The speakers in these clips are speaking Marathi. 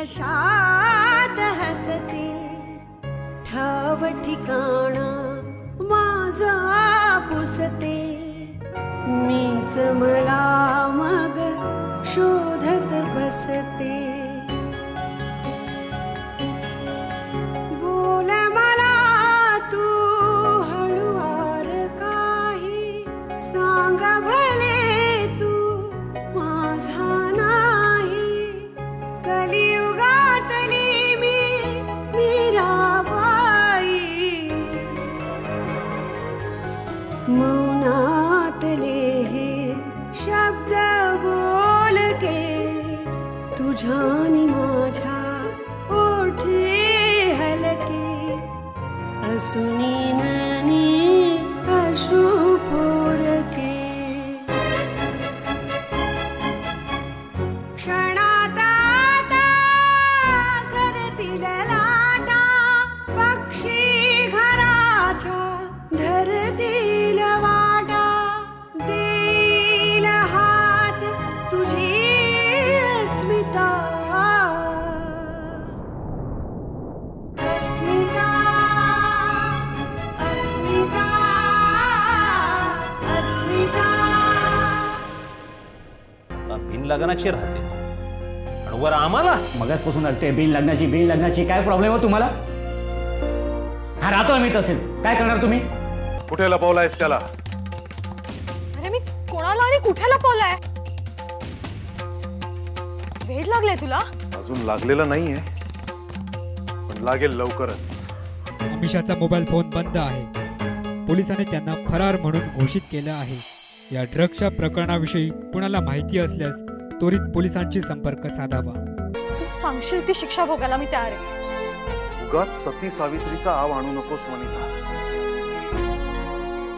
अशात हसते ठाव ठिकाणा माझा पुसते मीच मला मग शोधत बसते बोल मला तू हळुवार काही सांग भले तू माझा नाही कलियुगातली मीराबाई मौनातले हे शब्द बोलके तुझ्यानी माझ्या ओठे हलके असुनी ननी अश्रू पोरके क्षणात आता सरतील लाटा पक्षी घराच्या धरतील वाटा देईल हात तुझी अस्मिता अस्मिता अस्मिता अस्मिता बिन लग्नाची राहते आणि वर आम्हाला मगाचपासून लागते बिन लग्नाची काय प्रॉब्लेम आहे तुम्हाला? हा राहतो मी तसेच, काय करणार तुम्ही? कुठे लपवलायस त्याला? अरे मी कोणाला आणि कुठे लपवलाय? वेड लागलाय तुला? अजून लागलेलं नाहीये, पण लागेल लवकरच. अमिषाचा मोबाईल फोन बंद आहे. पोलिसांनी त्यांना फरार म्हणून घोषित केलं आहे. या ड्रग्सच्या प्रकरणाविषयी कुणाला माहिती असल्यास त्वरित पोलिसांशी संपर्क साधावा. तू सांगशील ती शिक्षा भोगायला मी तयार आहे. उगाच सती सावित्रीचा आव आणू नकोस वनिता.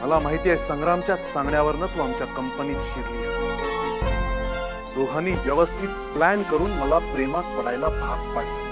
मला माहिती आहे संग्रामच्याच सांगण्यावरनं तू आमच्या कंपनीत शिरलीस. दोघांनी व्यवस्थित प्लॅन करून मला प्रेमात पडायला भाग पाडले.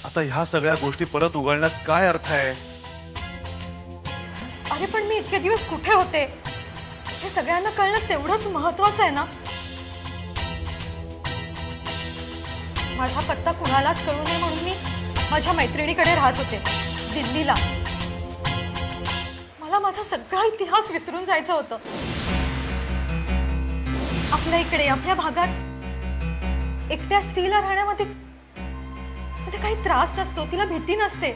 आता ह्या सगळ्या गोष्टी परत उघडण्यात काय अर्थ आहे? अरे पण मी इतके दिवस कुठे होते हे सगळ्यांना कळणं तेवढंच महत्वाचं आहे ना. माझा पत्ता कुणालाच कळू नये म्हणून मी माझ्या मैत्रिणीकडे राहत होते दिल्लीला. मला माझा सगळा इतिहास विसरून जायचं होतं. आपल्या इकडे आपल्या भागात एकट्या स्त्रीला राहण्यामध्ये काही त्रास नसतो, तिला भीती नसते,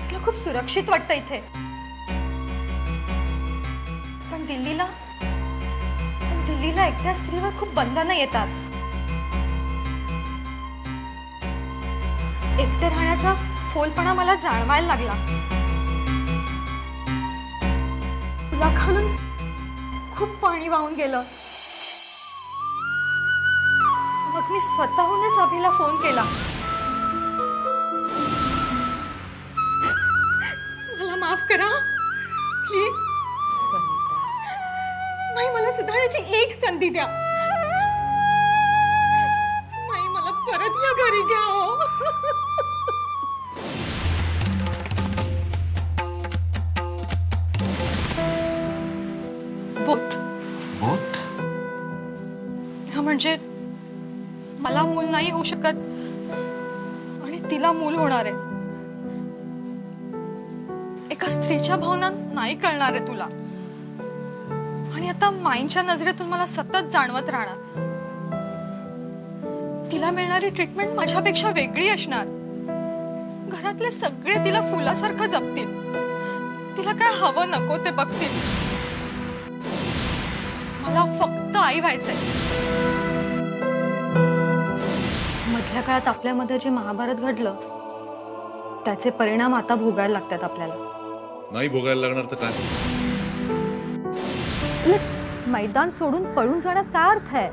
तिला खूप सुरक्षित वाटतं इथे. पण दिल्लीला एकट्या स्त्रीवर खूप बंधनं येतात. एकटे राहण्याचा फोलपणा मला जाणवायला लागला. तुला खालून खूप पाणी वाहून गेलं. मग मी स्वतःहूनच अभिला फोन केला. मला माफ करा प्लीज. माई मला सुधारण्याची एक संधी द्या. माई मला परत या घरी घ्या. बोथ म्हणजे मला मूल नाही होऊ शकत आणि तिला मूल होणार आहे. एका स्त्रीच्या भावना नाही कळणार आहे तुला. आणि आता माईंच्या नजरेतून मला सतत जाणवत राहणार. तिला मिळणारी ट्रीटमेंट माझ्यापेक्षा वेगळी असणार. घरातले सगळे तिला फुलासारखं जपतील. तिला काय हवं नको ते बघतील. नाही व्हायचंय. मधल्या काळात आपल्यामध्ये जे महाभारत घडलं त्याचे परिणाम आता भोगायला लागतात आपल्याला. नाही भोगायला लागणार तर काय? मैदान सोडून पळून जाण्यात काय अर्थ आहे?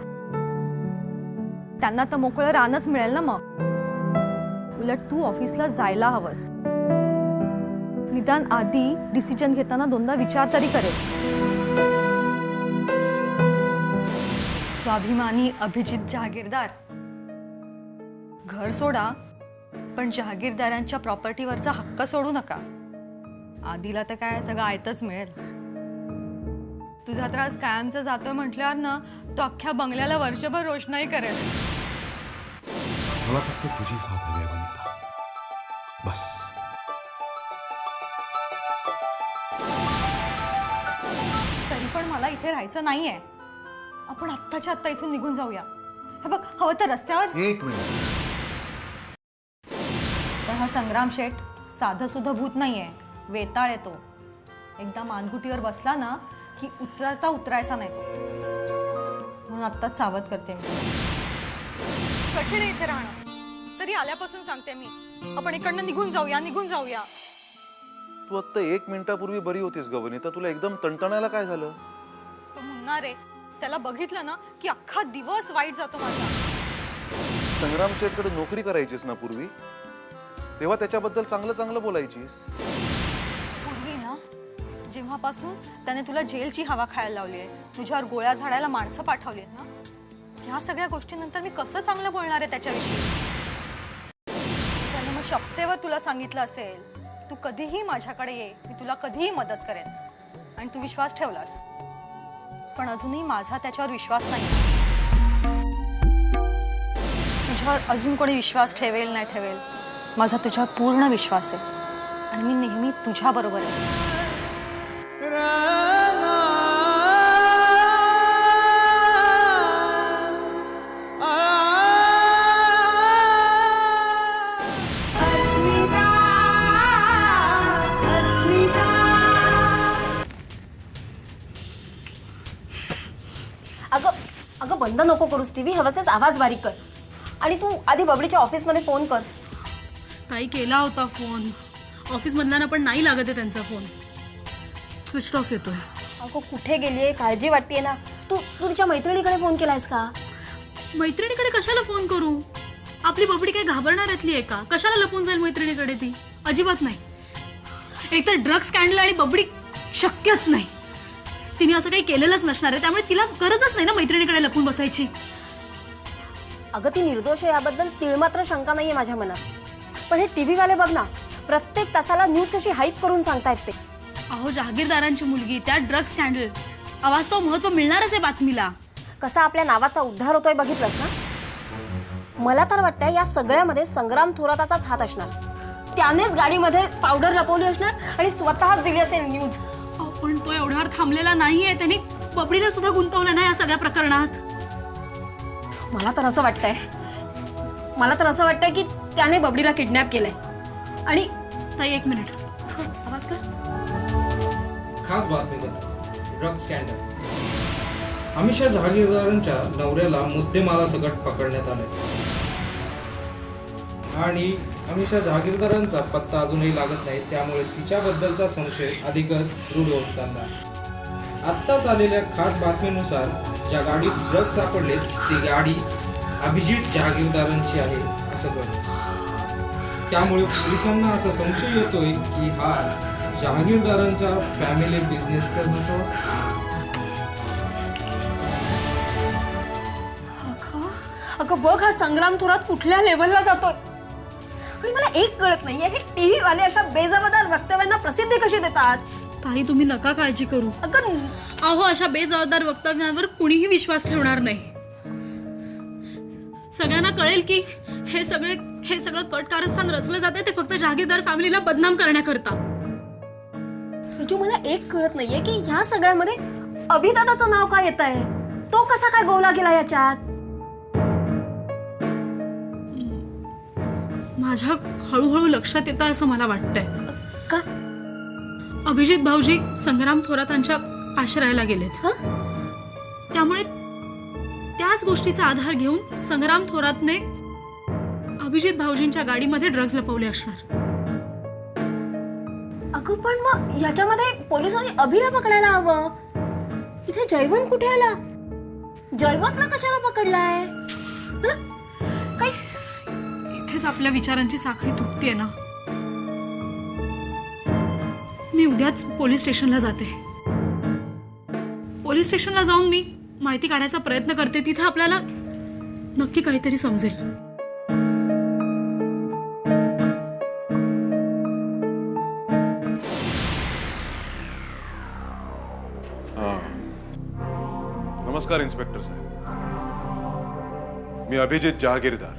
त्यांना तर मोकळं रानच मिळेल ना. मग उलट तू ऑफिसला जायला हवंस. निदान आधी डिसिजन घेताना दोनदा विचार तरी करेल. स्वाभिमानी अभिजित जहागीरदार, घर सोडा पण जहागीरदारांच्या प्रॉपर्टीवरचा हक्क सोडू नका. आधीला तर काय सगळं आयतच मिळेल. तुझा त्रास कायमचा जातोय म्हटल्यावर ना तो अख्ख्या बंगल्याला वर्षभर रोषणाई करेल. मला फक्त तुझी साथ हवी आहे वनिता, बस. तरी पण मला इथे राहायचं नाहीये. आपण आत्ताच्या आत्ता इथून निघून जाऊया. हे बघ, हवं तर रस्त्यावर. एक मिनिट. पण हा संग्राम शेठ साधं सुद्धा भूत नाहीये, वेताळ येतो. एकदा मानगुटीवर बसला ना की उतरायचा नाही तो. म्हणून आत्ताच सावध करते मी. कठीण आहे इथे राहणं, तरी आल्यापासून सांगते मी, आपण इकडनं निघून जाऊया. तू आत्ता 1 मिनिटापूर्वी बरी होतीस ग वनिता, तुला एकदम तणतणायला काय झालं? तो म्हणणार आहे, त्याला बघितलं ना की अख्खा दिवस वाईट जातो माझा. संग्राम शेठकडे नोकरी करायचीस ना पूर्वी, तेव्हा त्याच्याबद्दल चांगलं बोलायचीस. पूर्वी ना जेव्हापासून त्याने तुला जेलची हवा खायला लावली आहे, तुझ्यावर गोळ्या झाडायला माणसं पाठवली आहेत ना, ह्या सगळ्या गोष्टींनंतर मी कसं चांगलं बोलणार आहे त्याच्याविषयी? त्याने मग शपथेवर तुला सांगितलं असेल, तू कधीही माझ्याकडे ये, मी तुला कधीही मदत करेन. आणि तू विश्वास ठेवलास. पण अजूनही माझा त्याच्यावर विश्वास नाही. तुझ्यावर अजून कोणी विश्वास ठेवेल नाही ठेवेल, माझा तुझ्यावर पूर्ण विश्वास आहे. आणि मी नेहमी तुझ्या बरोबर आहे. अस्मिता अस्मिता अगं बंद नको करूस टीव्ही. हवंच आवाज बारीक कर. आणि तू आधी बबलीच्या ऑफिसमध्ये फोन कर. ताई केला होता फोन, ऑफिस मधल्याना पण नाही लागत आहे त्यांचा फोन. स्विच ऑफ येतोय. अगं कुठे गेलीये, काळजी वाटतेय ना. तू तुझ्या मैत्रिणीकडे फोन केलायस का? मैत्रिणीकडे कशाला फोन करू? आपली बबडी काय घाबरणाऱ्यातली आहे का? कशाला लपून जाईल मैत्रिणीकडे ती? अजिबात नाही. एकतर ड्रग स्कॅन्डल आणि बबडी शक्यच नाही. तिने असं काही केलेलंच नसणार आहे, त्यामुळे तिला गरजच नाही ना मैत्रिणीकडे लपून बसायची. अगं ती निर्दोष आहे याबद्दल तिळमात्र शंका नाहीये माझ्या मनात. पण हे टीव्ही वाले बघ ना, प्रत्येक तासाला न्यूज कशी हाईप करून सांगतायत ते. अहो, जहागीरदारांची मुलगी, त्या ड्रग स्कॅन्डल, अवास्तव महत्व मिळणारच आहे बातमीला. कसा आपल्या नावाचा उद्धार होतोय बघितलंस ना. मला तर वाटतंय या सगळ्यामध्ये संग्राम थोराताचाच हात असणार. त्यानेच गाडीमध्ये पावडर लपवली असणार आणि स्वतःच दिली असेल न्यूज. पण तो एवढ्यावर थांबलेला नाहीये. त्यांनी बबडीला सुद्धा गुंतवलं ना या सगळ्या प्रकरणात. मला तर असं वाटतंय की त्याने बबडीला किडनॅप केलंय. आणि ताई एक मिनिट. आवाज कर. खास बातमीपत्र. Drug scandal. अमिषा जहागीरदारांच्या नवऱ्याला मुद्देमालासकट पकडण्यात आले आणि अमिषा जहागीरदारांचा पत्ता अजूनही लागत नाही, त्यामुळे तिच्याबद्दलचा संशय अधिकच दृढ होत चालला. आत्ताच आलेल्या खास बातमीनुसार ज्या गाडीत ड्रग सापडले ती गाडी अभिजित जहागीरदारांची आहे असं कळलं. त्यामुळे पोलिसांना असा संशय येतोय की हा जहागीरदारांचा फॅमिली बिझनेस तर नसावा. अगं बघ, हा संग्राम थोरात कुठल्या लेवलला जातोय. आणि मला एक कळत नाहीये, हे टीव्ही वाले अशा बेजबाबदार वक्तव्यांना प्रसिद्धी कशी देतात. ताई तुम्ही नका काळजी करू. अगं अहो, अशा बेजबाबदार वक्तव्यांवर कुणीही विश्वास ठेवणार नाही. सगळ्यांना कळेल की हे सगळं कट कारस्थान रचलं जाते ते फक्त जहागीरदार फॅमिलीला बदनाम करण्याकरता. तुझी मला एक कळत नाहीये की ह्या सगळ्यामध्ये अभिदादाचं नाव काय येत आहे. तो कसा काय गोवला गेला याच्यात. माझ्या हळूहळू लक्षात येतं असं मला वाटतंय. का? अभिजित भाऊजी संग्राम थोरातांच्या आश्रयाला गेलेत. त्यामुळे त्याच गोष्टीचा आधार घेऊन संग्राम थोरातने अभिजित भाऊजींच्या गाडीमध्ये ड्रग्ज लपवले असणार. अगं पण मग याच्यामध्ये पोलिसांनी अभिला पकडायला हवं. इथे जयवंत कुठे आला? जयवंतला कशाला पकडलाय? हं? काय इथेच आपल्या विचारांची साखळी तुटतेय ना. मी उद्याच पोलीस स्टेशनला जाते. पोलीस स्टेशनला जाऊन मी माहिती काढायचा प्रयत्न करते. तिथे आपल्याला नक्की काहीतरी समजेल. नमस्कार इन्स्पेक्टर साहेब, मी अभिजित जहागीरदार.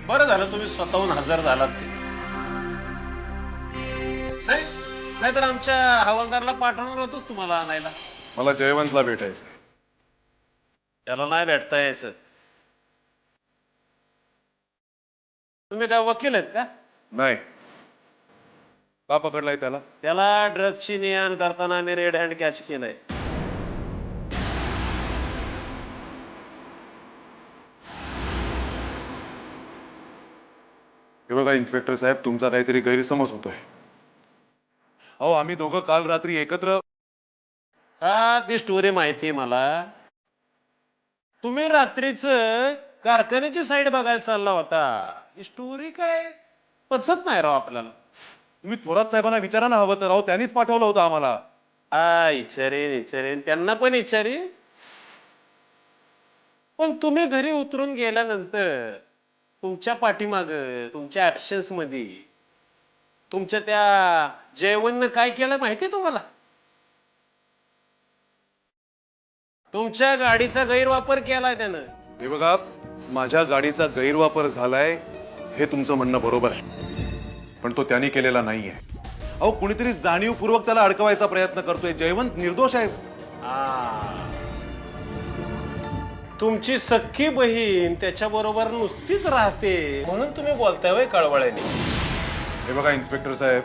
बरं झालं तुम्ही स्वतःहून हजर झालात ते. नाहीतर आमच्या हवालदारला पाठवणार होतोच तुम्हाला आणायला. मला जयवंतला भेटायचं. त्याला नाही भेटता यायचं. तुम्ही काय वकील आहेत का? नाही. का पकडलाय त्याला? त्याला ड्रग्सची ने-आण करताना आम्ही रेड हँड कॅच केलंय. हे बघा इन्स्पेक्टर साहेब, तुमचा काहीतरी गैरसमज होतोय. अहो, आम्ही दोघं काल रात्री एकत्र. हा, ती स्टोरी माहिती मला. तुम्ही रात्रीच कारखान्याची साईड बघायला चालला होता. ही स्टोरी काय पचत नाही राव आपल्याला. तुम्ही थोरात साहेबांना विचारा ना हवं तर. राव, त्यांनीच पाठवलं होतं आम्हाला. विचारेन त्यांना पण विचारेन. पण तुम्ही घरी उतरून गेल्यानंतर तुमच्या पाठीमाग, तुमच्या ऍब्सेन्स मध्ये तुमच्या त्या जयवंतनं काय केलं माहितीये तुम्हाला? तुमच्या गाडीचा गैरवापर केलाय त्यानं. हे बघा, माझ्या गाडीचा गैरवापर झालाय हे तुमचं म्हणणं बरोबर आहे, पण तो त्यांनी केलेला नाहीये. अहो, कुणीतरी जाणीवपूर्वक त्याला अडकवायचा प्रयत्न करतोय. जयवंत निर्दोष आहे. तुमची सख्खी बहीण त्याच्या बरोबर नुसतीच राहते म्हणून तुम्ही बोलताय वय कळवळ्याने. हे बघा इन्स्पेक्टर साहेब,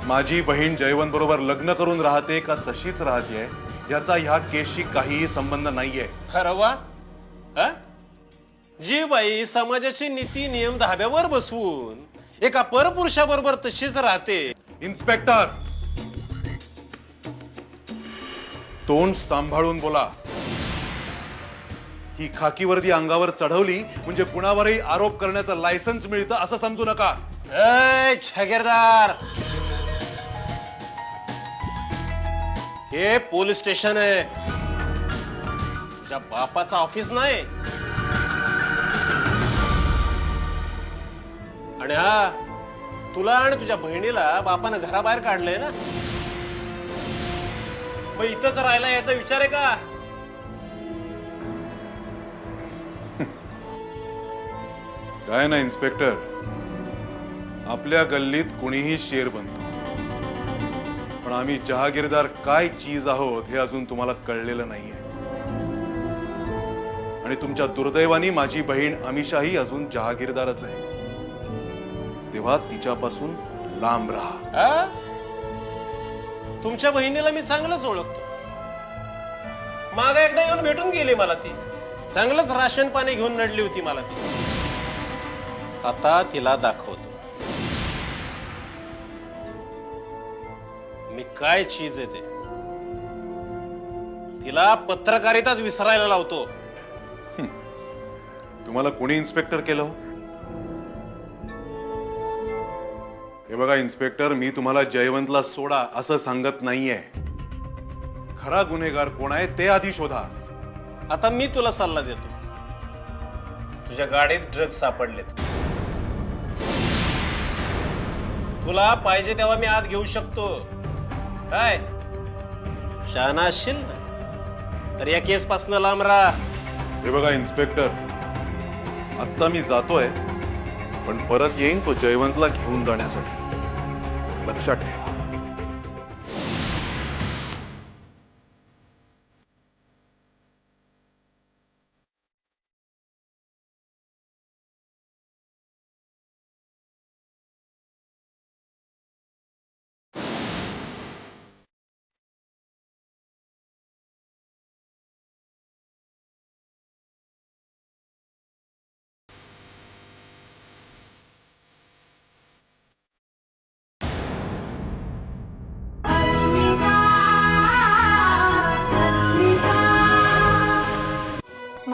माझी बहीण जयवंत बरोबर लग्न करून राहते का तशीच राहते याचा ह्या केसशी काहीही संबंध नाहीये. खरं वा? जी बाई समाजाची नीती नियम धाब्यावर बसवून एका परपुरुषाबरोबर तशीच राहते. इन्स्पेक्टर, तोंड सांभाळून बोला. ही खाकी वर्दी अंगावर चढवली म्हणजे कुणावरही आरोप करण्याचं लायसन्स मिळतं असं समजू नका. छगेरदार, हे पोलीस स्टेशन आहे, तुझ्या बापाचं ऑफिस नाही. आणि हा, तुला आणि तुझ्या बहिणीला बापानं घराबाहेर काढलंय ना, मग इथंच राहायला याचा विचार आहे का? काय ना इन्स्पेक्टर, आपल्या गल्लीत कुणीही शेर बनतो, पण आम्ही जहागीरदार काय चीज आहोत हे अजून तुम्हाला कळलेलं नाहीये. आणि तुमच्या दुर्दैवानी माझी बहीण अमिषाही अजून जहागीरदारच आहे. तेव्हा तिच्यापासून लांब राहा. तुमच्या बहिणीला मी चांगलंच ओळखतो. मागे एकदा येऊन भेटून गेली मला ती. चांगलंच राशन पाणी घेऊन नडली होती मला ती. आता तिला दाखवतो मी काय चीज आहे ते. तिला पत्रकारिताच विसरायला लावतो. तुम्हाला कोणी इन्स्पेक्टर केलं? हे बघा इन्स्पेक्टर, मी तुम्हाला जयवंतला सोडा असं सांगत नाहीये. खरा गुन्हेगार कोण आहे ते आधी शोधा. आता मी तुला सल्ला देतो. तुझ्या गाडीत ड्रग्ज सापडलेत. तुला पाहिजे तेव्हा मी आत घेऊ शकतो. काय शहाणा असशील ना तर या केस पासून लांब राहा. हे बघा इन्स्पेक्टर, आता मी जातोय, पण परत येईन तो जयवंतला घेऊन जाण्यासाठी. लक्षात ठेवा.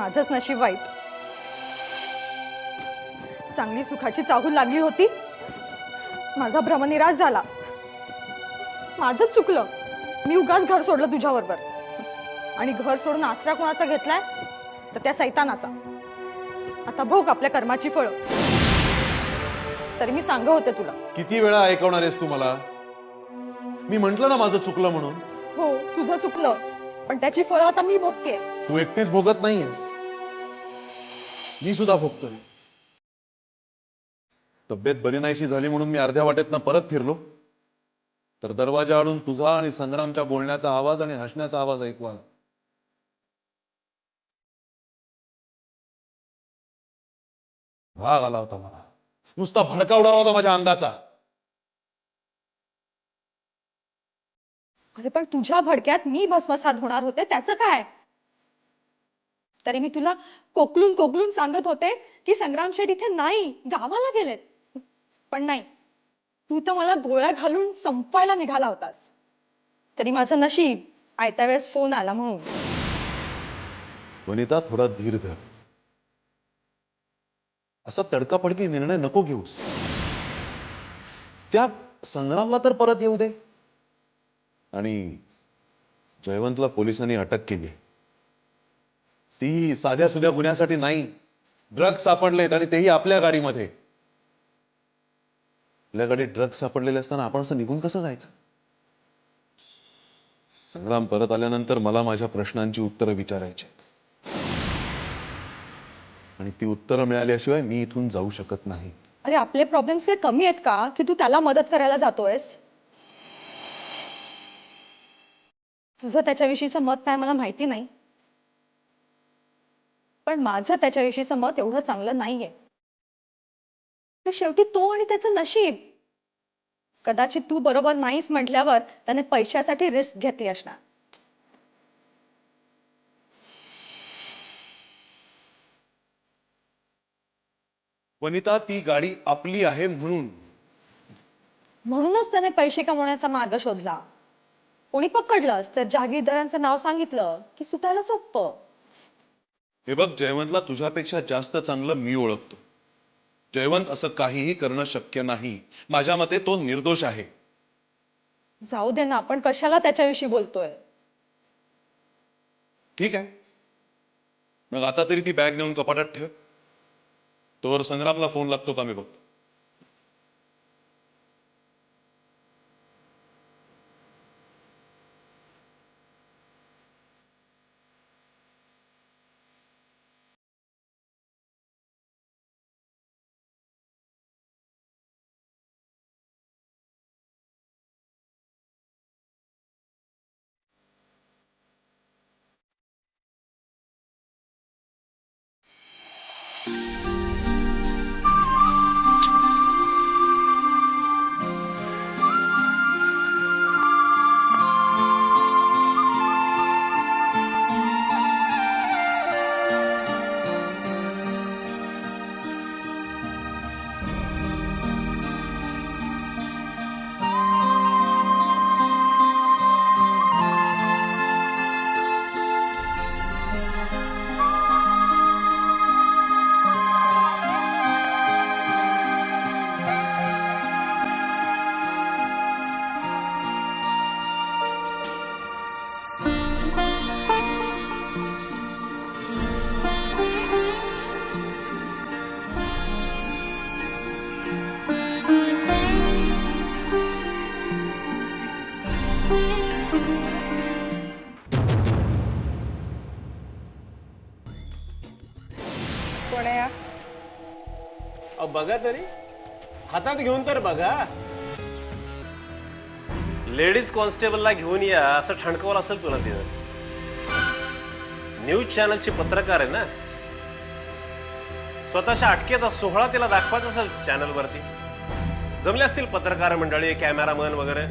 माझंच नशीब वाईट. चांगली सुखाची चाहूल लागली होती, माझा भ्रमनिरास झाला. माझंच चुकलं. मी उगाच घर सोडलं तुझ्याबरोबर. आणि घर सोडून आसरा कोणाचा घेतलाय तर त्या सैतानाचा. आता भोग आपल्या कर्माची फळं. तरी मी सांगत होते तुला. किती वेळा ऐकवणार आहेस तू मला? मी म्हंटल ना माझं चुकलं म्हणून. हो, तुझं चुकलं, पण त्याची फळं आता मी भोगतेय. तू एकटेच भोगत नाहीयेस, मी सुद्धा भोगतोय. तब्येत बरी नाहीशी झाली म्हणून मी अर्ध्या वाटेतनं परत फिरलो तर दरवाजा आडून तुझा आणि संग्रामच्या बोलण्याचा आवाज आणि हसण्याचा आवाज ऐकू आला. राग आला होता मला. नुसता भडका उडाला होता माझ्या अंगाचा. अरे पण तुझ्या भडक्यात मी भस्मसात होणार होते, त्याचं काय? तरी मी तुला कोकलून कोकलून सांगत होते की संग्राम शेठ इथे नाही, गावाला गेलेत. पण नाही, तू तर मला गोळ्या घालून संपवायला निघाला होतास. तरी माझं नशीब आयत्या वेळेस फोन आला म्हणून. वनिता, थोडा धीर धर. असा तडकाफडकी निर्णय नको घेऊस. त्या संग्रामला तर परत येऊ दे. आणि जयवंतला पोलिसांनी अटक केली. ती साध्या सुध्या गुन्ह्यासाठी नाही. ड्रग्ज सापडलेत आणि तेही आपल्या गाडीमध्ये. आपल्या गाडीत ड्रग्ज सापडलेले असताना आपण असं निघून कसं जायचं? संग्राम परत आल्यानंतर मला माझ्या प्रश्नांची उत्तरं विचारायची आणि ती उत्तरं मिळाल्याशिवाय मी इथून जाऊ शकत नाही. अरे आपले प्रॉब्लेम्स काही कमी आहेत का की तू त्याला मदत करायला जातोयस? तुझं त्याच्याविषयीचं मत काय मला माहिती नाही, पण माझं त्याच्याविषयीचं मत एवढं चांगलं नाहीये. शेवटी तो आणि त्याचं नशीब. कदाचित तू बरोबर नाहीस म्हटल्यावर त्याने पैशासाठी रिस्क घेतली असणार. वनिता, ती गाडी आपली आहे म्हणूनच त्याने पैसे कमवण्याचा मार्ग शोधला. कोणी पकडलंच तर जहागीरदारांचं नाव सांगितलं की सुटायला सोपं. हे बघ, जयवंतला तुझ्यापेक्षा जास्त चांगलं मी ओळखतो. जयवंत असं काहीही करणं शक्य नाही. माझ्या मते तो निर्दोष आहे. जाऊ दे ना, आपण कशाला त्याच्याविषयी बोलतोय? ठीक आहे, मग आता तरी ती बॅग नेऊन कपाटात ठेव. तोवर संग्रामला फोन लागतो का मी बघतो. बघा तरी, हातात घेऊन तर बघा. लेडीज कॉन्स्टेबलला घेऊन या असं ठणकवलं असेल तुला तिथं. न्यूज चॅनलची पत्रकार आहे ना, स्वतःच्या अटकेचा सोहळा तिला दाखवायचा असेल चॅनलवरती. जमले असतील पत्रकार मंडळी, कॅमेरामन वगैरे.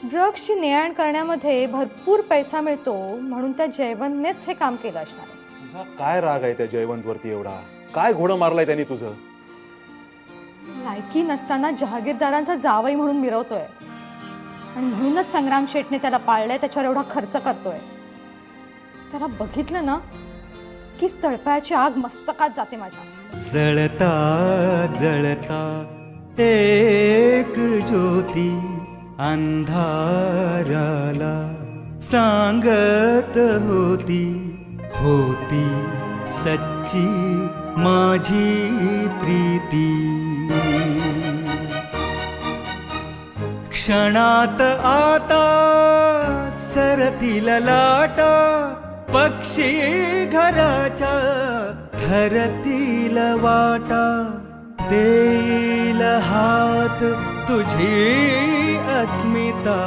ड्रग्सची ने-आण करण्यामध्ये भरपूर पैसा मिळतो म्हणून त्या जयवंतनेच हे काम केलं असणार. तुझा काय राग आहे त्या जयवंतवरती एवढा? काय घोडं मारलाय त्यांनी तुझं? लायकी नसताना जहागीरदारांचा जावई म्हणून मिरवतोय आणि म्हणूनच संग्राम शेठने त्याला पाळलंय, त्याच्यावर एवढा खर्च करतोय. त्याला बघितलं ना नक्कीच तळपायाची आग मस्तकात जाते माझ्या. जळता जळता एक ज्योती अंधाराला सांगत होती, होती सच्ची माझी प्रीती. क्षणात आता सरतील लाटा, पक्षी घराच्या धरतील वाटा. देईल हात तुझी अस्मिता,